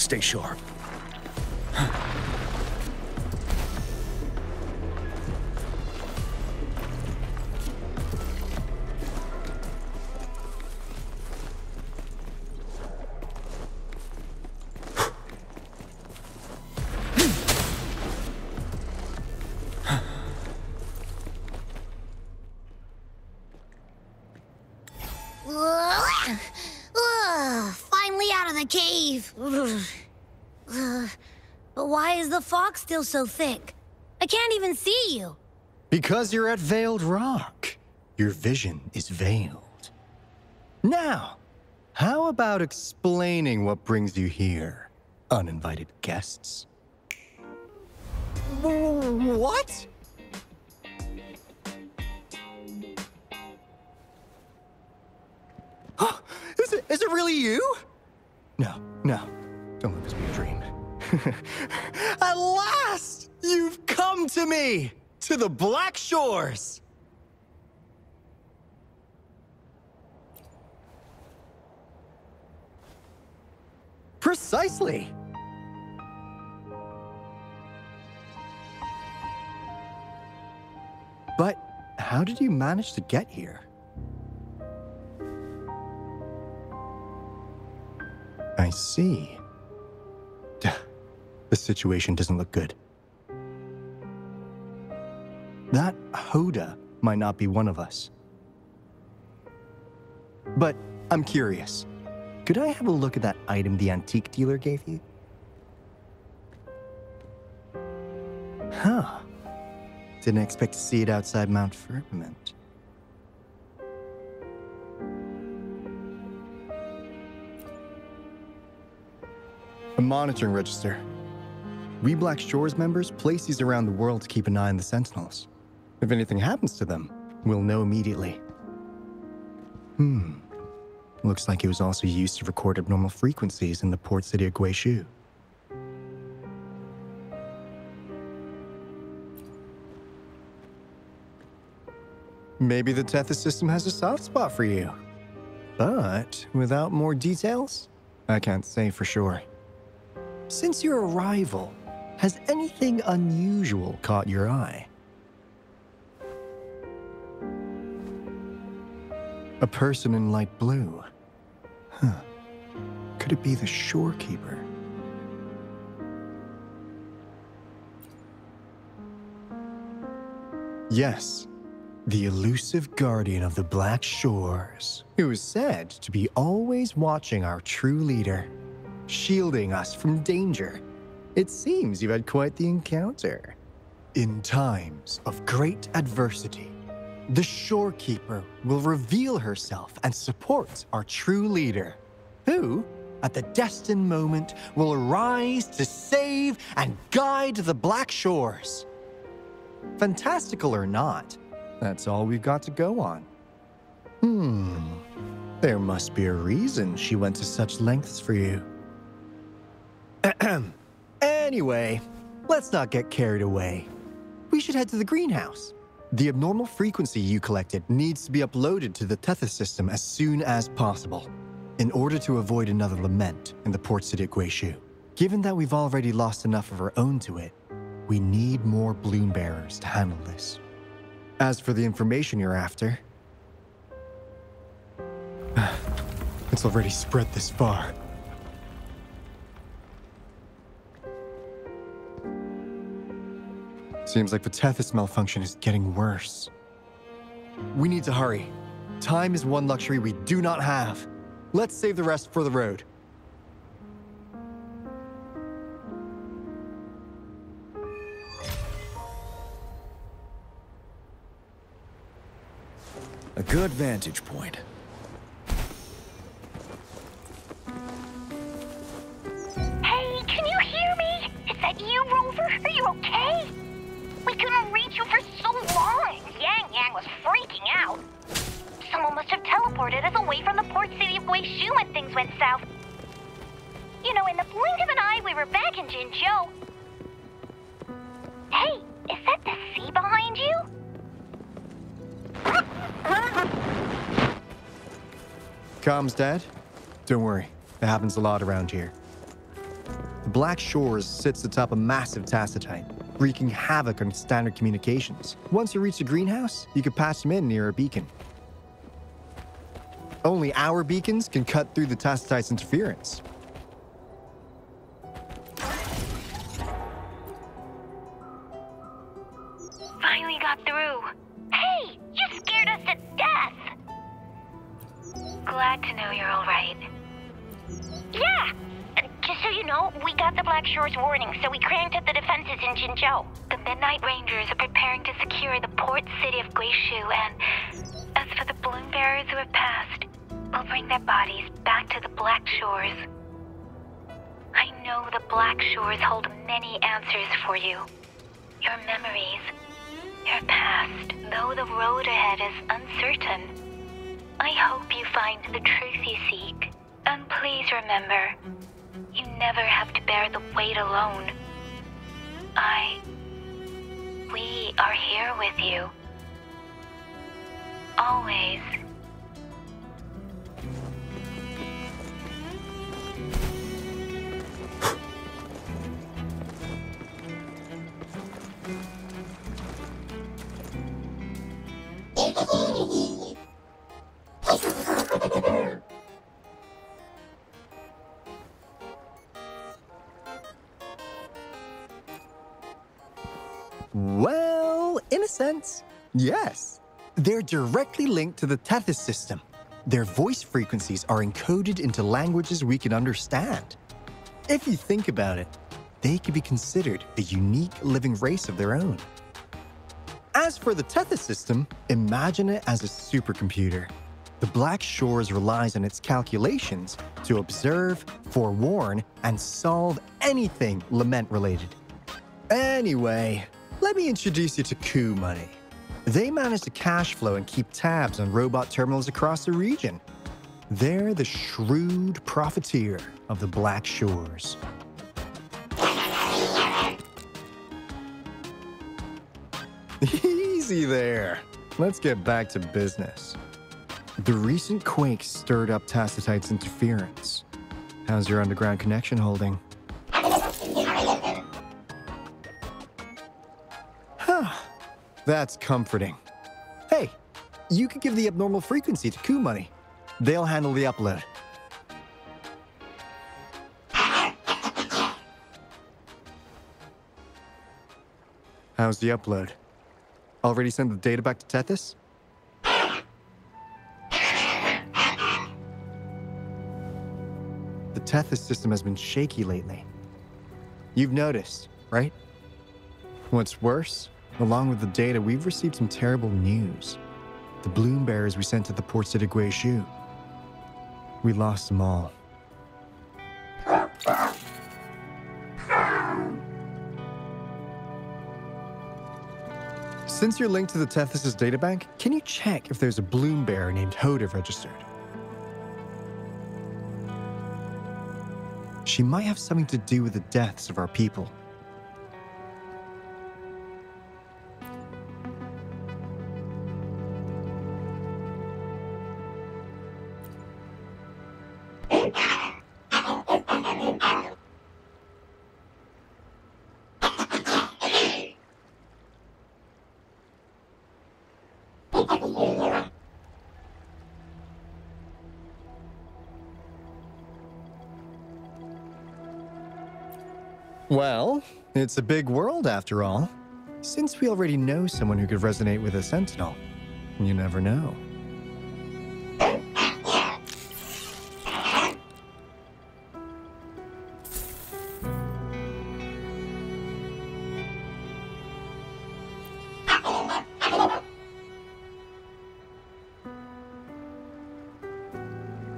stay sharp. Finally out of the cave. But why is the fog still so thick? I can't even see you. Because you're at Veiled Rock. Your vision is veiled. Now, how about explaining what brings you here, uninvited guests? What? Is it really you? No, don't let this be a dream. At last, you've come to me, to the Black Shores. Precisely. But how did you manage to get here? I see. The situation doesn't look good. That Hoda might not be one of us. But I'm curious. Could I have a look at that item the antique dealer gave you? Huh. Didn't expect to see it outside Mount Firmament. A monitoring register. We Black Shores members place these around the world to keep an eye on the Sentinels. If anything happens to them, we'll know immediately. Looks like it was also used to record abnormal frequencies in the port city of Guishu. Maybe the Tethys system has a soft spot for you. But without more details, I can't say for sure. Since your arrival, has anything unusual caught your eye? A person in light blue. Huh. Could it be the shorekeeper? Yes, the elusive guardian of the Black Shores, who is said to be always watching our true leader, shielding us from danger. It seems you've had quite the encounter. In times of great adversity, the shorekeeper will reveal herself and support our true leader, who, at the destined moment, will arise to save and guide the Black Shores. Fantastical or not, that's all we've got to go on. There must be a reason she went to such lengths for you. Anyway, let's not get carried away. We should head to the greenhouse. The abnormal frequency you collected needs to be uploaded to the Tethys system as soon as possible, in order to avoid another lament in the port city of Guishu. Given that we've already lost enough of our own to it, we need more bloom bearers to handle this. As for the information you're after, it's already spread this far. Seems like the Tethys malfunction is getting worse. We need to hurry. Time is one luxury we do not have. Let's save the rest for the road. A good vantage point. Hey, can you hear me? Is that you, Rover? Are you okay? We couldn't reach you for so long. Yang was freaking out. Someone must have teleported us away from the port city of Guishu when things went south. You know, in the blink of an eye, we were back in Jinzhou. Hey, is that the sea behind you? Comms, Dad? Don't worry, it happens a lot around here. The Black Shores sits atop a massive tacitite, wreaking havoc on standard communications. Once you reach the greenhouse, you can patch them in near a beacon. Only our beacons can cut through the tacitite's interference. Finally got through. Hey, you scared us to death! Glad to know you're all right. Yeah! Just so you know, we got the Black Shores warning, so we cranked up the defenses in Jinzhou. The Midnight Rangers are preparing to secure the port city of Guishu, and as for the balloon bearers who have passed, we'll bring their bodies back to the Black Shores. I know the Black Shores hold many answers for you. Your memories, your past, though the road ahead is uncertain. I hope you find the truth you seek. And please remember, you never have to bear the weight alone. We are here with you. Always. Well, in a sense, yes. They're directly linked to the Tethys system. Their voice frequencies are encoded into languages we can understand. If you think about it, they could be considered a unique living race of their own. As for the Tethys system, imagine it as a supercomputer. The Black Shores relies on its calculations to observe, forewarn, and solve anything lament-related. Anyway, let me introduce you to Coup Money. They manage to cash flow and keep tabs on robot terminals across the region. They're the shrewd profiteer of the Black Shores. Easy there. Let's get back to business. The recent quake stirred up Tacitite's interference. How's your underground connection holding? That's comforting. Hey, you could give the abnormal frequency to Coup Money. They'll handle the upload. How's the upload? Already sent the data back to Tethys? The Tethys system has been shaky lately. You've noticed, right? What's worse, along with the data, we've received some terrible news. The balloon bearers we sent to the port city Guishu. We lost them all. Since you're linked to the Tethys' databank, can you check if there's a balloon bearer named Hoda registered? She might have something to do with the deaths of our people. Well, it's a big world after all. Since we already know someone who could resonate with a Sentinel, you never know.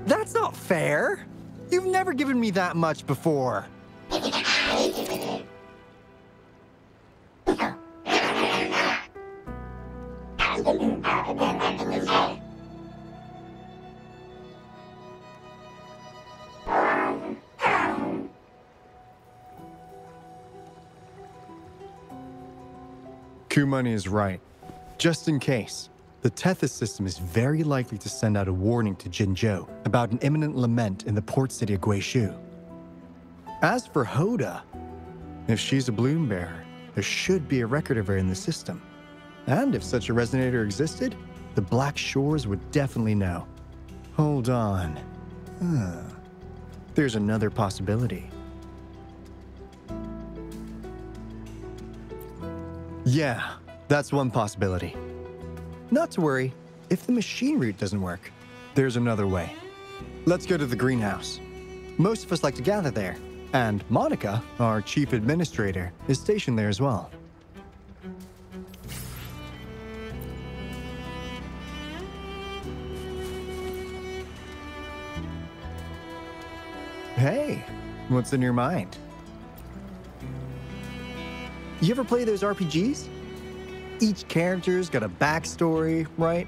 That's not fair. You've never given me that much before. Coup Money is right. Just in case, the Tethys system is very likely to send out a warning to Jinzhou about an imminent lament in the port city of Guishu. As for Hoda, if she's a bloom bearer, there should be a record of her in the system. And if such a resonator existed, the Black Shores would definitely know. Hold on. There's another possibility. Yeah, that's one possibility. Not to worry, if the machine route doesn't work, there's another way. Let's go to the greenhouse. Most of us like to gather there, and Monica, our chief administrator, is stationed there as well. Hey, what's in your mind? You ever play those RPGs? Each character's got a backstory, right?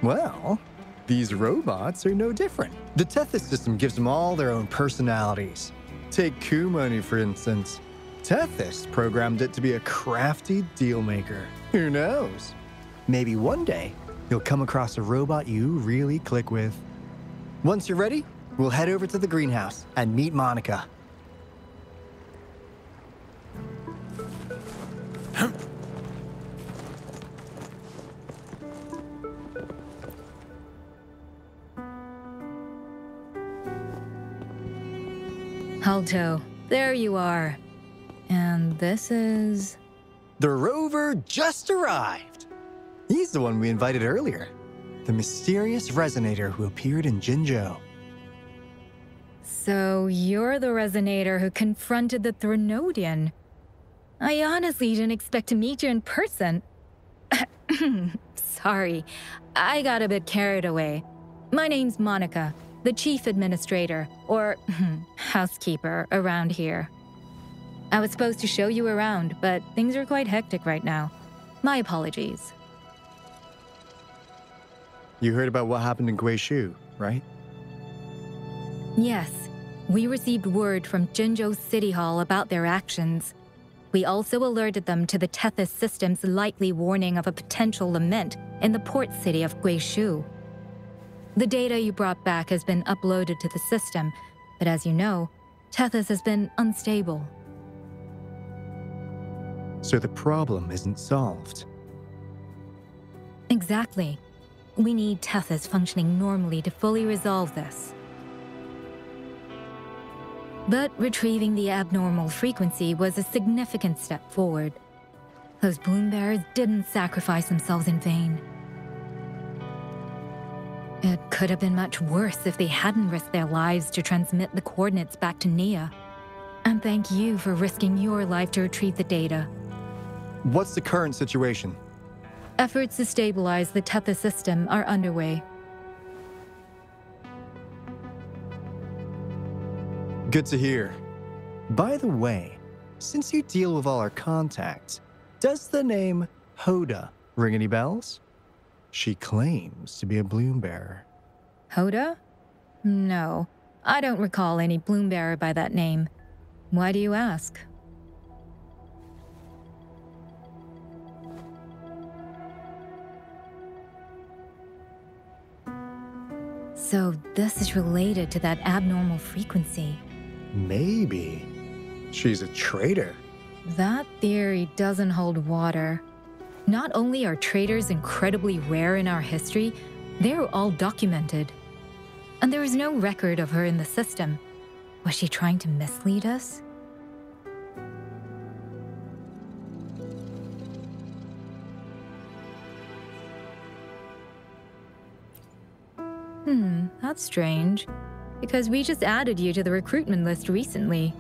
Well, these robots are no different. The Tethys system gives them all their own personalities. Take Kumoni, for instance. Tethys programmed it to be a crafty dealmaker. Who knows? Maybe one day, you'll come across a robot you really click with. Once you're ready, we'll head over to the greenhouse and meet Monica. Alto, there you are. And this is... The rover just arrived. He's the one we invited earlier. The mysterious resonator who appeared in Jinzhou. So you're the resonator who confronted the Threnodian. I honestly didn't expect to meet you in person. Sorry, I got a bit carried away. My name's Monica, the chief administrator, or housekeeper around here. I was supposed to show you around, but things are quite hectic right now. My apologies. You heard about what happened in Guishu, right? Yes, we received word from Jinzhou City Hall about their actions. We also alerted them to the Tethys system's likely warning of a potential lament in the port city of Guishu. The data you brought back has been uploaded to the system, but as you know, Tethys has been unstable. So the problem isn't solved. Exactly. We need Tethys functioning normally to fully resolve this. But retrieving the abnormal frequency was a significant step forward. Those bloom bearers didn't sacrifice themselves in vain. It could have been much worse if they hadn't risked their lives to transmit the coordinates back to Nia. And thank you for risking your life to retrieve the data. What's the current situation? Efforts to stabilize the Tethys system are underway. Good to hear. By the way, since you deal with all our contacts, does the name Hoda ring any bells? She claims to be a bloom bearer. Hoda? No, I don't recall any bloom bearer by that name. Why do you ask? So this is related to that abnormal frequency. Maybe. She's a traitor. That theory doesn't hold water. Not only are traitors incredibly rare in our history, they're all documented. And there is no record of her in the system. Was she trying to mislead us? That's strange. Because we just added you to the recruitment list recently.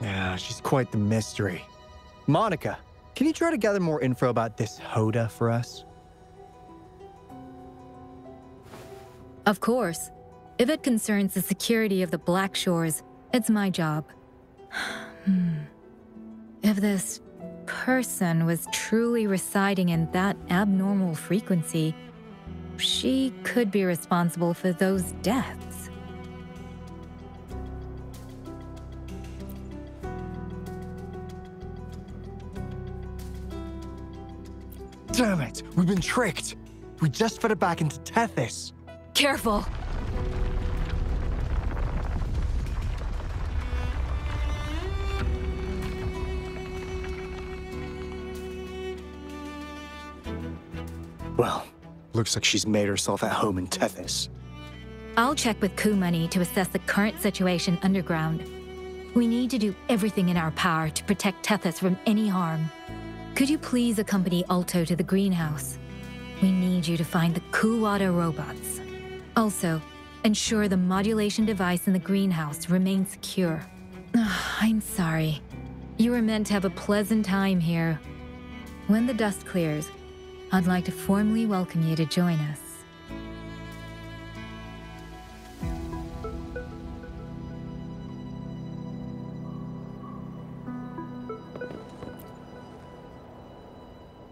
Yeah, she's quite the mystery. Monica, can you try to gather more info about this Hoda for us? Of course. If it concerns the security of the Black Shores, it's my job. If this person was truly residing in that abnormal frequency, she could be responsible for those deaths. Damn it! We've been tricked! We just fed it back into Tethys. Careful! Well, looks like she's made herself at home in Tethys. I'll check with Kumani to assess the current situation underground. We need to do everything in our power to protect Tethys from any harm. Could you please accompany Alto to the greenhouse? We need you to find the Kuwata robots. Also, ensure the modulation device in the greenhouse remains secure. I'm sorry. You were meant to have a pleasant time here. When the dust clears, I'd like to formally welcome you to join us.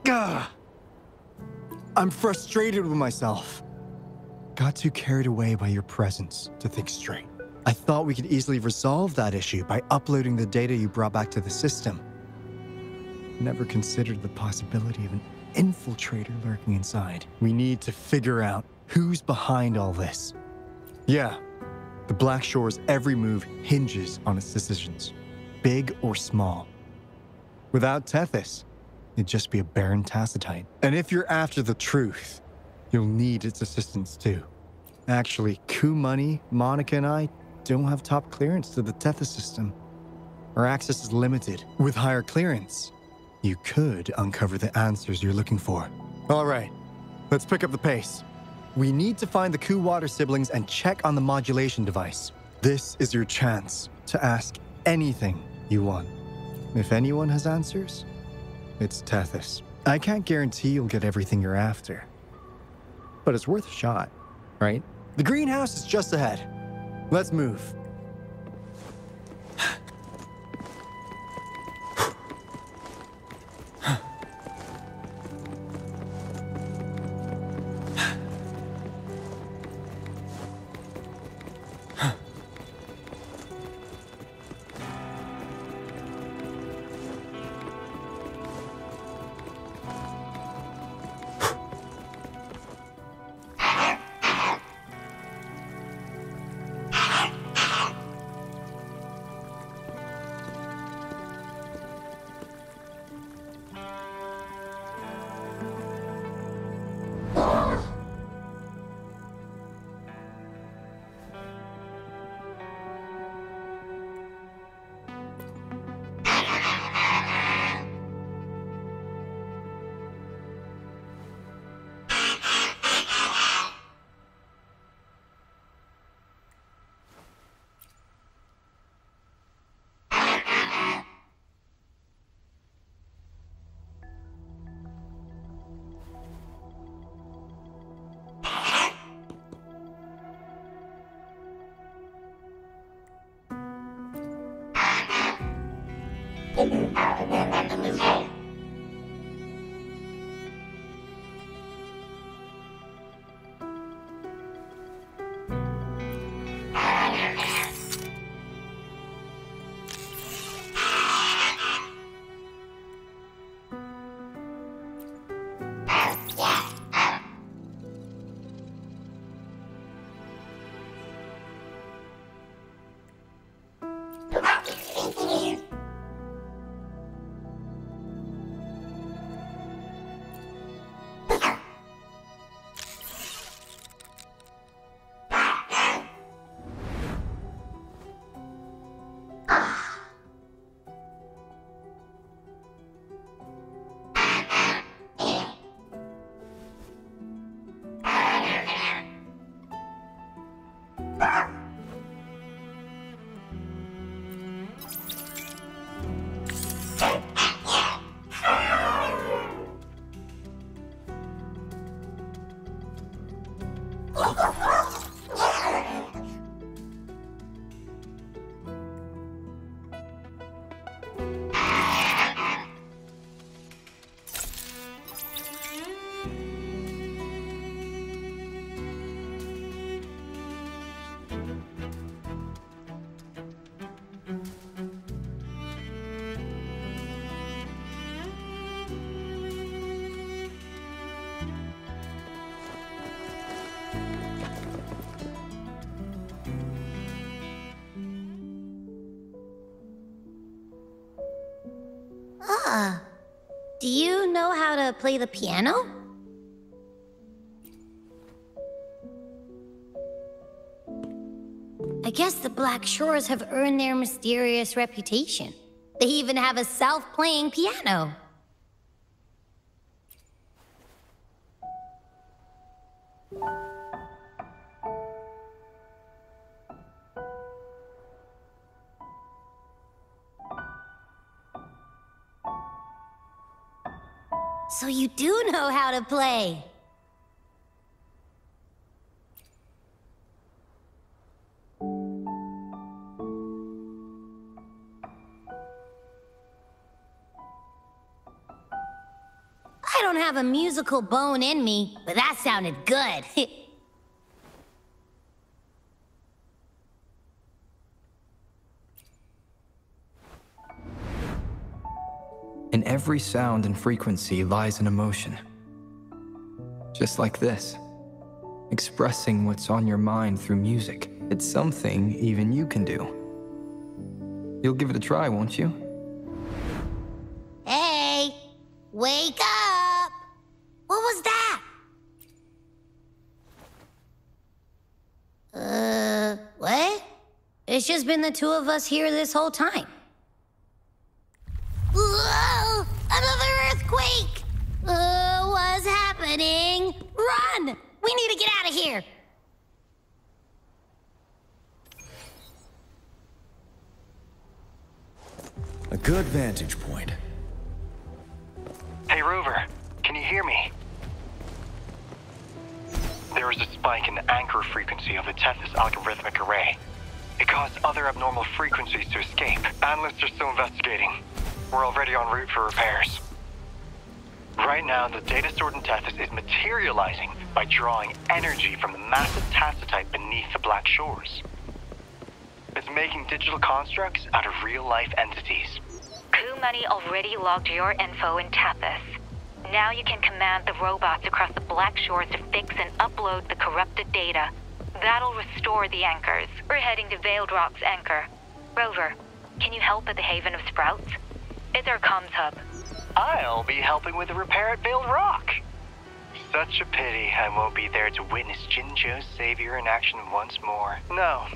Gah! I'm frustrated with myself. Got too carried away by your presence to think straight. I thought we could easily resolve that issue by uploading the data you brought back to the system. Never considered the possibility of an infiltrator lurking inside. We need to figure out who's behind all this. Yeah, the Black Shore's every move hinges on its decisions, big or small. Without Tethys, it'd just be a barren tacitite. And if you're after the truth, you'll need its assistance too. Actually, Kumani, Monica, and I don't have top clearance to the Tethys system. Our access is limited. With higher clearance, you could uncover the answers you're looking for. All right, let's pick up the pace. We need to find the Kuwata siblings and check on the modulation device. This is your chance to ask anything you want. If anyone has answers, it's Tethys. I can't guarantee you'll get everything you're after, but it's worth a shot, right? The greenhouse is just ahead. Let's move. Do you know how to play the piano? I guess the Black Shores have earned their mysterious reputation. They even have a self-playing piano. So you do know how to play. I don't have a musical bone in me, but that sounded good. In every sound and frequency lies an emotion. Just like this. Expressing what's on your mind through music. It's something even you can do. You'll give it a try, won't you? Hey, wake up! What was that? What? It's just been the two of us here this whole time. Whoa! Another earthquake! What's happening? Run! We need to get out of here! A good vantage point. Hey, Rover, can you hear me? There is a spike in the anchor frequency of the Tethys algorithmic array. It caused other abnormal frequencies to escape. Analysts are still investigating. We're already en route for repairs. Right now, the data stored in Tethys is materializing by drawing energy from the massive tacitite beneath the Black Shores. It's making digital constructs out of real-life entities. Coup Money already logged your info in Tethys. Now you can command the robots across the Black Shores to fix and upload the corrupted data. That'll restore the anchors. We're heading to Veiled Rock's anchor. Rover, can you help at the Haven of Sprouts? It's our comms hub. I'll be helping with the repair at Veiled Rock. Such a pity I won't be there to witness Jinzhou's savior in action once more. No,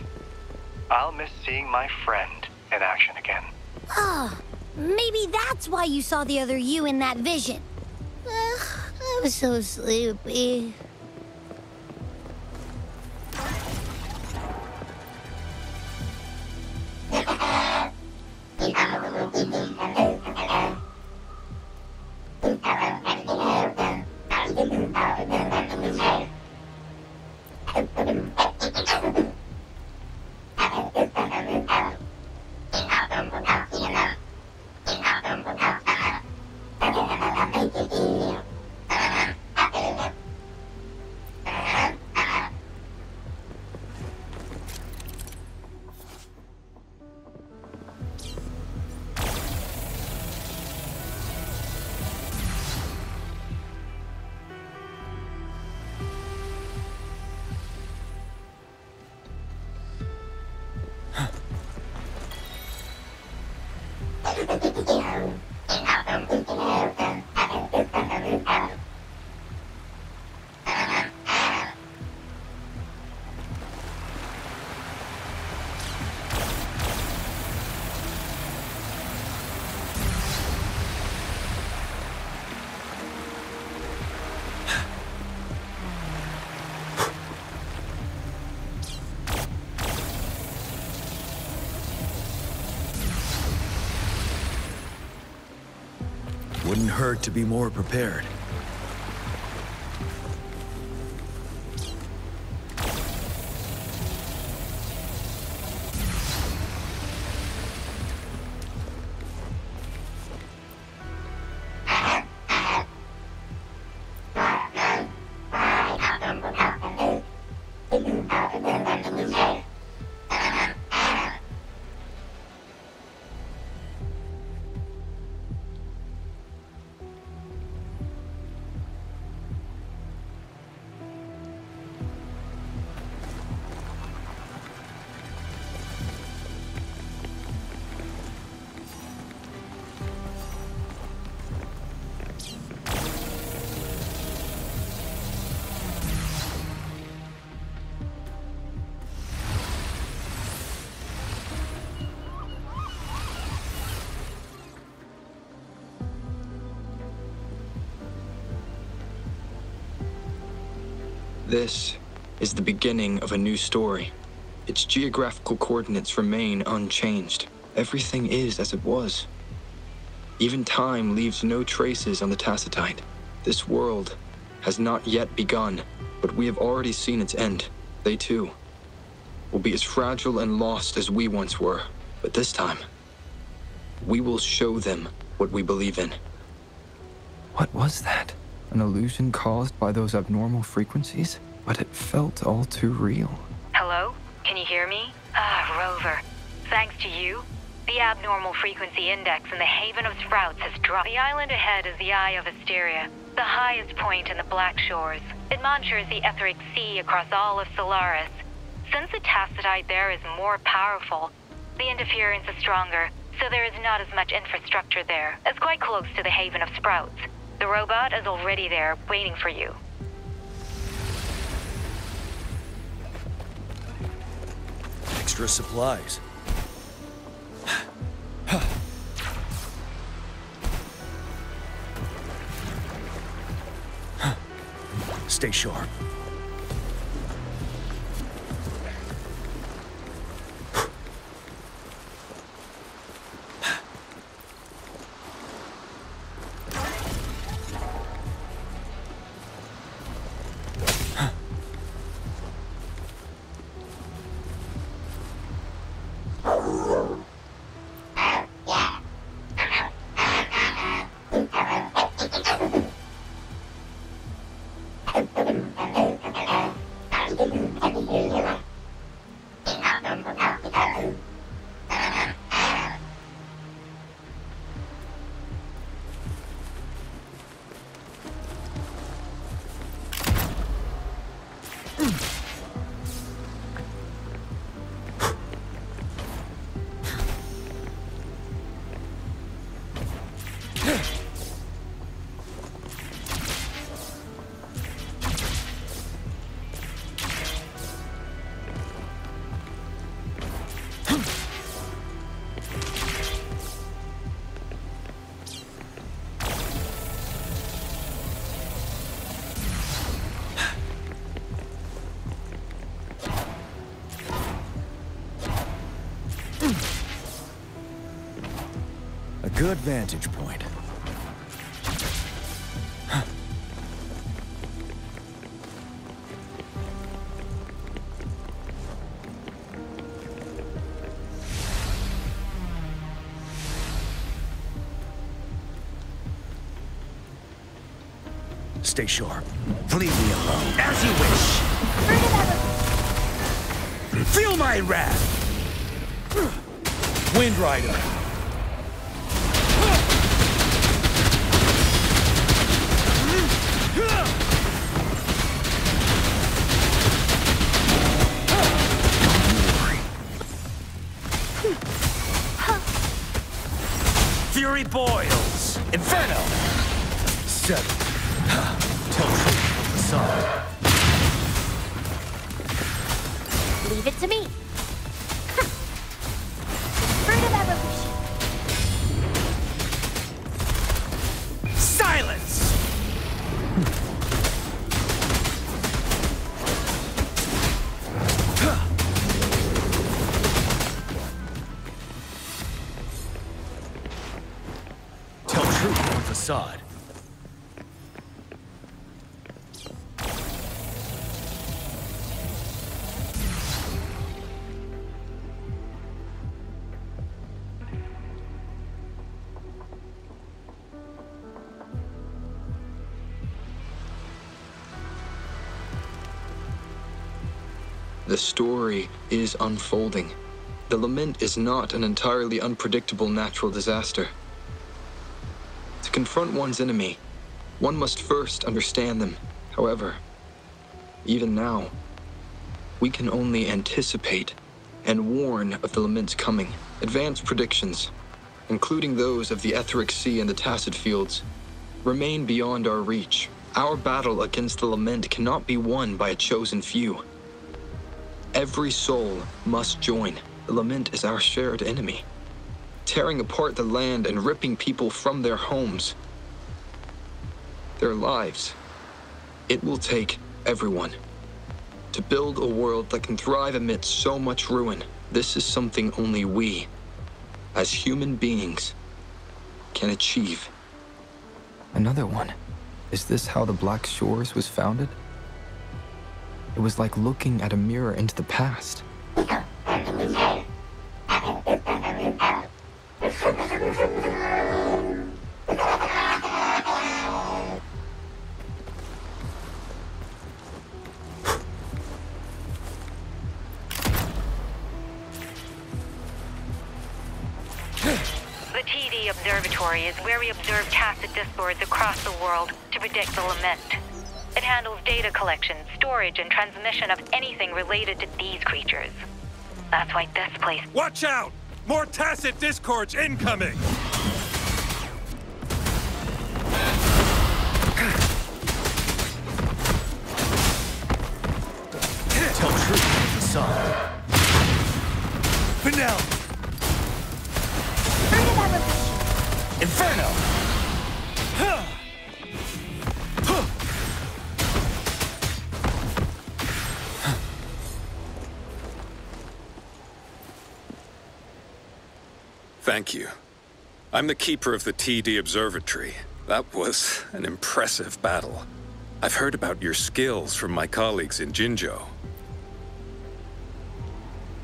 I'll miss seeing my friend in action again. Oh, maybe that's why you saw the other you in that vision. I'm so sleepy. Wouldn't hurt to be more prepared. This is the beginning of a new story. Its geographical coordinates remain unchanged. Everything is as it was. Even time leaves no traces on the Tacitite. This world has not yet begun, but we have already seen its end. They too will be as fragile and lost as we once were. But this time, we will show them what we believe in. What was that? An illusion caused by those abnormal frequencies? But it felt all too real. Hello? Can you hear me? Rover. Thanks to you, the abnormal frequency index in the Haven of Sprouts has dropped. The island ahead is the Eye of Asteria, the highest point in the Black Shores. It monitors the Etheric Sea across all of Solaris. Since the Tacitite there is more powerful, the interference is stronger, so there is not as much infrastructure there. It's quite close to the Haven of Sprouts. The robot is already there, waiting for you. Extra supplies. Stay sharp. A good vantage point. Stay sharp. Leave me alone. As you wish. Feel my wrath. Wind Rider. Fury boils. Inferno. Settle. Tell truth from the sun. Leave it to me. Fruit of evolution. Silence! Tell truth from facade. The story is unfolding. The lament is not an entirely unpredictable natural disaster. To confront one's enemy, one must first understand them. However, even now, we can only anticipate and warn of the lament's coming. Advanced predictions, including those of the Etheric Sea and the Tacit Fields, remain beyond our reach. Our battle against the lament cannot be won by a chosen few. Every soul must join. The lament is our shared enemy, tearing apart the land and ripping people from their homes, their lives. It will take everyone. To build a world that can thrive amidst so much ruin, this is something only we, as human beings, can achieve. Another one. Is this how the Black Shores was founded? It was like looking at a mirror into the past. The TD Observatory is where we observe tacit discords across the world to predict the lament. It handles data collection, storage, and transmission of anything related to these creatures. That's why this place... Watch out! More tacit discords incoming! Tell truth, son. Finale! Inferno! Thank you. I'm the keeper of the TD Observatory. That was an impressive battle. I've heard about your skills from my colleagues in Jinzhou.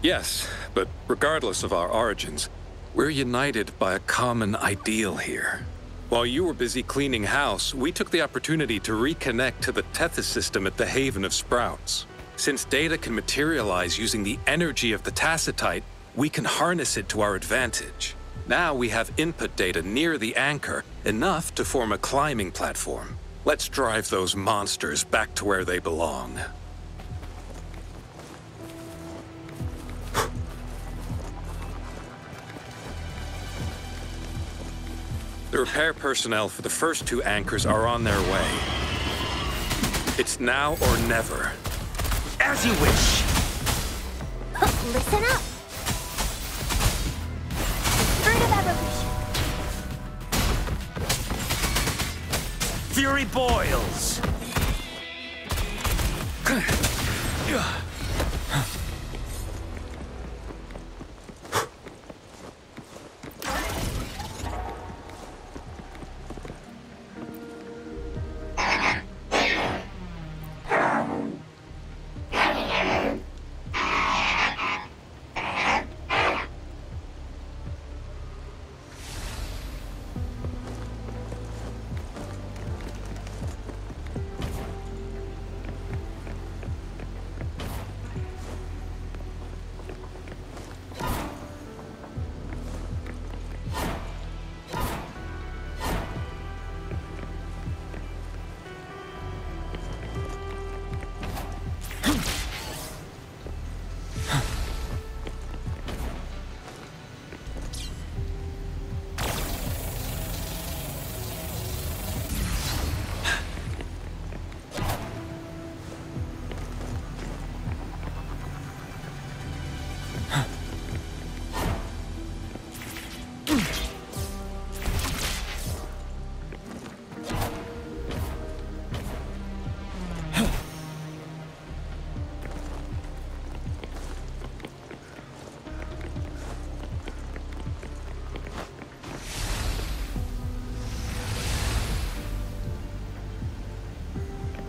Yes, but regardless of our origins, we're united by a common ideal here. While you were busy cleaning house, we took the opportunity to reconnect to the Tethys system at the Haven of Sprouts. Since data can materialize using the energy of the Tacitite, we can harness it to our advantage. Now we have input data near the anchor, enough to form a climbing platform. Let's drive those monsters back to where they belong. The repair personnel for the first 2 anchors are on their way. It's now or never. As you wish! Listen up! Fruit of evolution. Fury boils!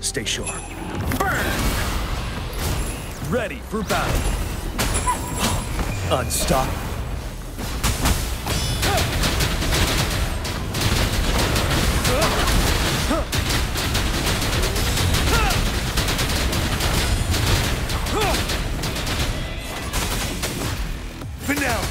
Stay sure. Burn! Ready for battle. Unstoppable. Finale.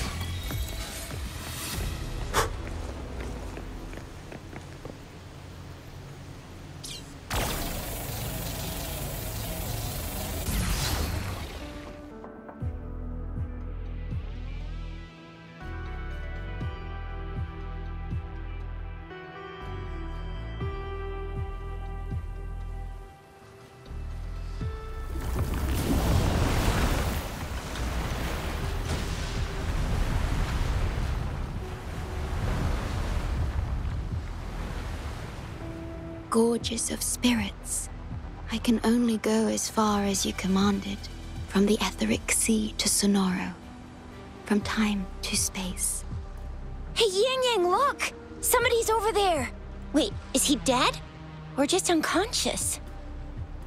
Gorgeous of spirits, I can only go as far as you commanded, from the etheric sea to Sonoro, from time to space. Hey, Yang Yang, look! Somebody's over there! Wait, is he dead? Or just unconscious?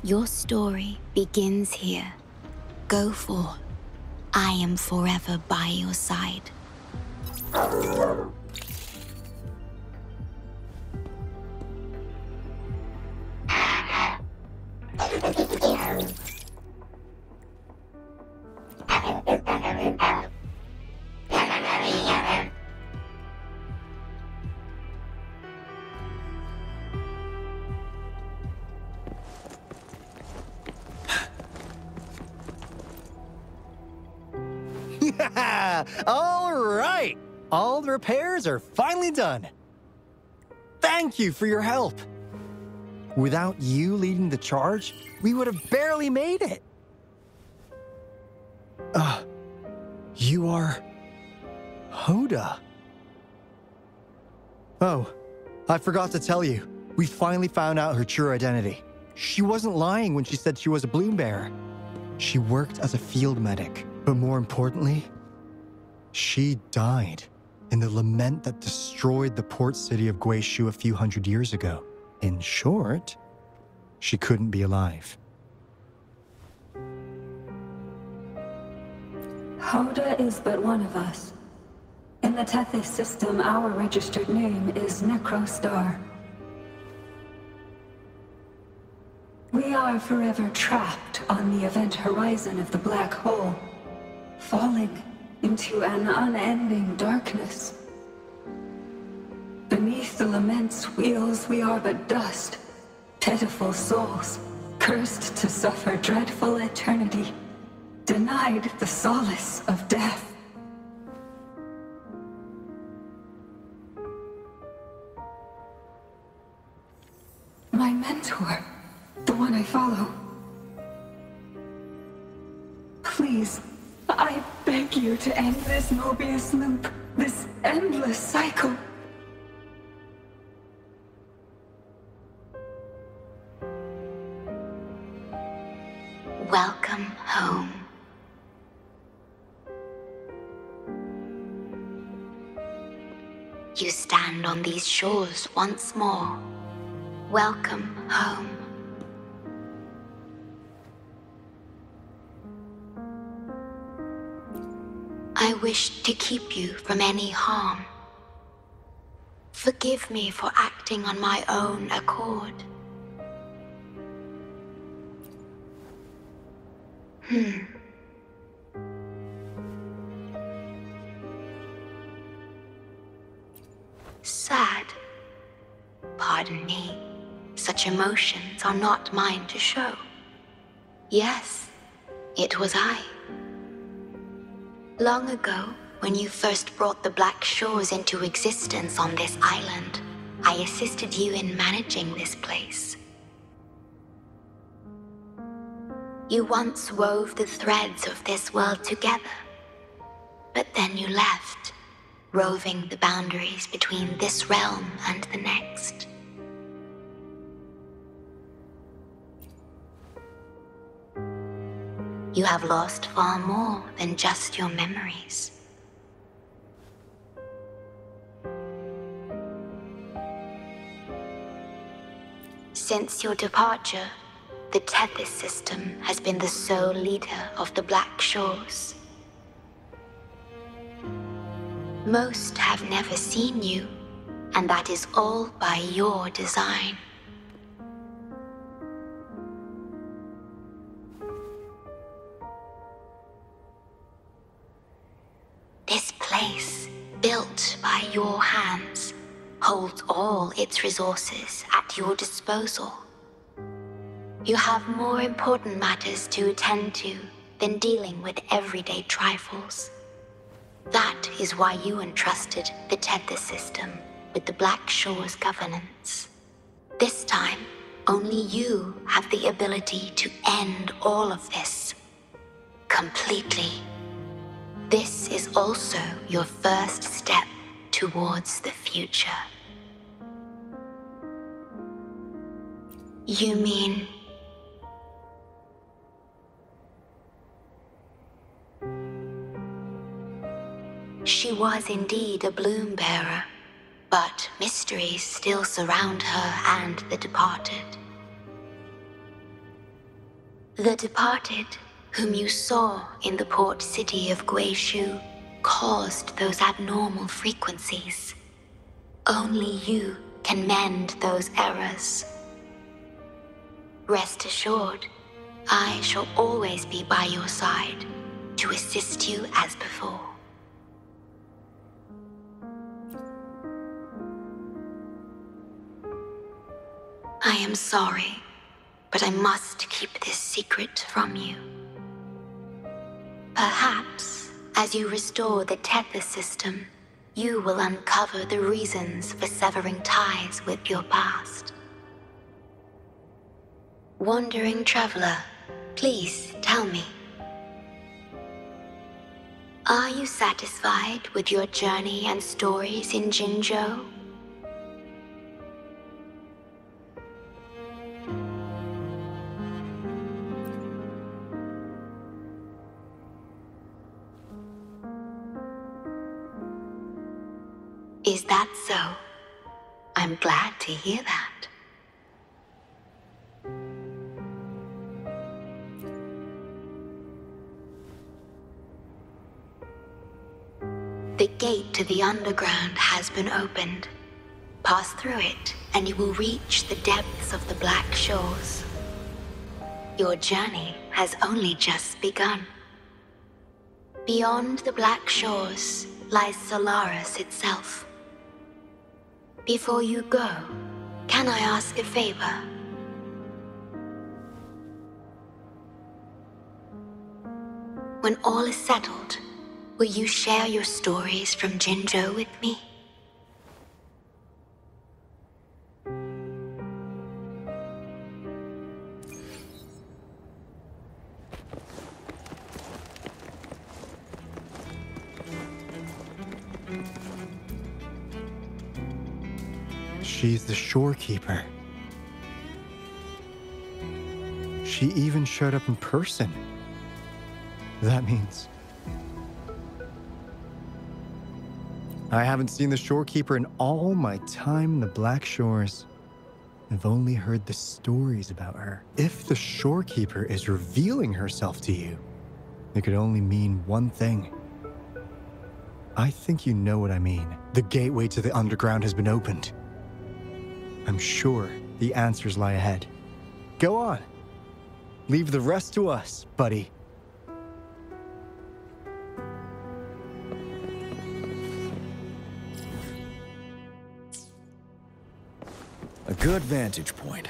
Your story begins here. Go forth. I am forever by your side. All right! All the repairs are finally done. Thank you for your help. Without you leading the charge, we would have barely made it. You are... Hoda. Oh, I forgot to tell you. We finally found out her true identity. She wasn't lying when she said she was a bloom bearer. She worked as a field medic, but more importantly, she died in the lament that destroyed the port city of Guishu a few hundred years ago. In short, she couldn't be alive. Hoda is but one of us. In the Tethys system, our registered name is Necrostar. We are forever trapped on the event horizon of the black hole, falling into an unending darkness. Beneath the lament's wheels, we are but dust, pitiful souls, cursed to suffer dreadful eternity, denied the solace of death. My mentor, the one I follow. Please, I beg you to end this Mobius loop, this endless cycle. Welcome home. You stand on these shores once more. Welcome home. I wish to keep you from any harm. Forgive me for acting on my own accord. Sad. Pardon me. Such emotions are not mine to show. Yes, it was I. Long ago, when you first brought the Black Shores into existence on this island, I assisted you in managing this place. You once wove the threads of this world together, but then you left, roving the boundaries between this realm and the next. You have lost far more than just your memories. Since your departure, the Tethys system has been the sole leader of the Black Shores. Most have never seen you, and that is all by your design. This place, built by your hands, holds all its resources at your disposal. You have more important matters to attend to than dealing with everyday trifles. That is why you entrusted the Tethys system with the Black Shores governance. This time, only you have the ability to end all of this. Completely. This is also your first step towards the future. You mean She was indeed a bloom bearer, but mysteries still surround her and the departed. The departed, whom you saw in the port city of Guishu, caused those abnormal frequencies. Only you can mend those errors. Rest assured, I shall always be by your side to assist you as before. I am sorry, but I must keep this secret from you. Perhaps, as you restore the Tethys system, you will uncover the reasons for severing ties with your past. Wandering traveler, please tell me. Are you satisfied with your journey and stories in Jinzhou? Is that so? I'm glad to hear that. The gate to the underground has been opened. Pass through it, and you will reach the depths of the Black Shores. Your journey has only just begun. Beyond the Black Shores lies Solaris itself. Before you go, can I ask a favor? When all is settled, will you share your stories from Jinzhou with me? She's the shorekeeper. She even showed up in person. That means I haven't seen the shorekeeper in all my time in the Black Shores. I've only heard the stories about her. If the shorekeeper is revealing herself to you, it could only mean one thing. I think you know what I mean. The gateway to the underground has been opened. I'm sure the answers lie ahead. Go on. Leave the rest to us, buddy. A good vantage point.